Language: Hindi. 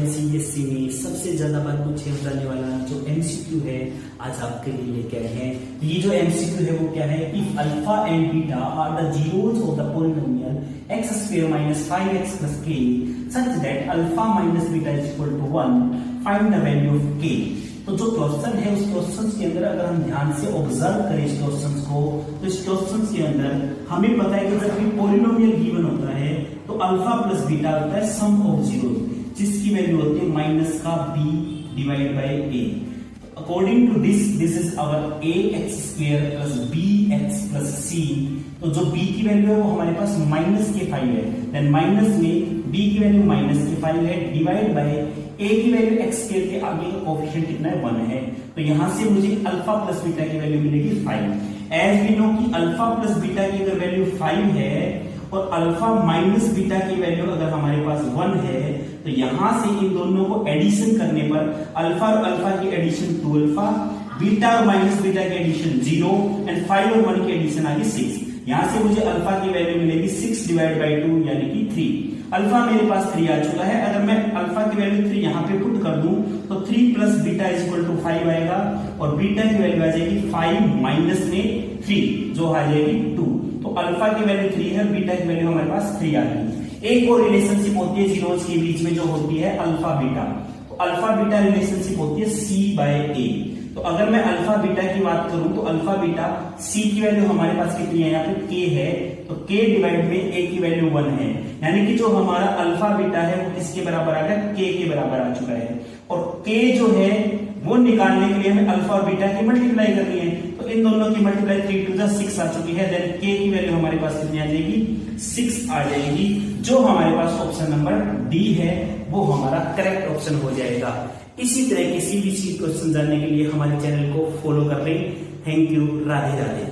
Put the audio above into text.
सीबीएसई में सबसे ज्यादा बार पूछे जाने वाला जो एमसीक्यू है आज आपके लिए लेके आए हैं। ये जो एमसीक्यू है वो क्या है, if alpha and beta are the zeros of the polynomial x square minus 5x plus k such that alpha minus beta is equal to 1, find the value of k। तो जो क्वेश्चन है उस क्वेश्चन के अंदर अगर हम ध्यान से ऑब्जर्व करें इस क्वेश्चन को, तो इस क्वेश्चन के अंदर हमें पता है कि जब भी पॉलिनोमियल गिवन होता है तो अल्फा प्लस बीटा होता है सम ऑफ जीरो, जिसकी वैल्यू होती है माइनस का b divide by a। According to this is our ax square plus bx plus c। तो जो b की वैल्यू है वो हमारे पास माइनस के 5 है, देन माइनस में b की वैल्यू माइनस के 5 है डिवाइड बाय a की वैल्यू x स्क्वायर के आगे का कोएफिशिएंट कितना है 1 है। तो यहां से मुझे अल्फा प्लस बीटा की वैल्यू मिलेगी 5। एज वी नो कि अल्फा प्लस बीटा की अगर वैल्यू 5 है और अल्फा माइनस बीटा की वैल्यू अगर हमारे पास 1 है, तो यहां से इन दोनों को एडिशन करने पर अल्फा और अल्फा की एडिशन 2 अल्फा, बीटा और माइनस बीटा की एडिशन 0 एंड 5 और 1 की एडिशन आ गई 6। यहां से मुझे अल्फा की वैल्यू मिलेगी 6 डिवाइड बाई 2 यानी कि 3। अल्फा मेरे पास 3 आ चुका है। अगर मैं अल्फा की वैल्यू 3 यहां पे पुट कर दूं तो 3 plus beta is equal to 5 आएगा और बीटा की वैल्यू आ जाएगी 5 माइनस में 3 जो आ जाएगी 2। तो अल्फा की वैल्यू 3 है, बीटा की वैल्यू हमारे पास 3 आ गई। एक और रिलेशनशिप होती है जीरोस के बीच में जो होती है अल्फा बीटा। तो अल्फा बीटा रिलेशनशिप होती है c बाय a। तो अगर मैं अल्फा बीटा की बात करूं तो अल्फा बीटा c की वैल्यू हमारे पास कितनी है, यहाँ पे k है, तो k डिवाइड में a की वैल्यू 1 है, यानी कि जो हमारा अल्फा बीटा है वो किसके बराबर आ गया, k के बराबर आ चुका है। और k जो है वो निकालने के लिए हमें अल्फा और बीटा की मल्टीप्लाई करनी है, तो इन दोनों की मल्टीप्लाई 3 टू 6 आ चुकी है। देन k की वैल्यू हमारे पास कितनी आ जाएगी, 6 आ जाएगी, जो हमारे पास ऑप्शन नंबर डी है वो हमारा करेक्ट ऑप्शन हो जाएगा। इसी तरह के सीबीएसई क्वेश्चन जानने के लिए हमारे चैनल को फॉलो कर लें। Thank you, Radhe Radhe.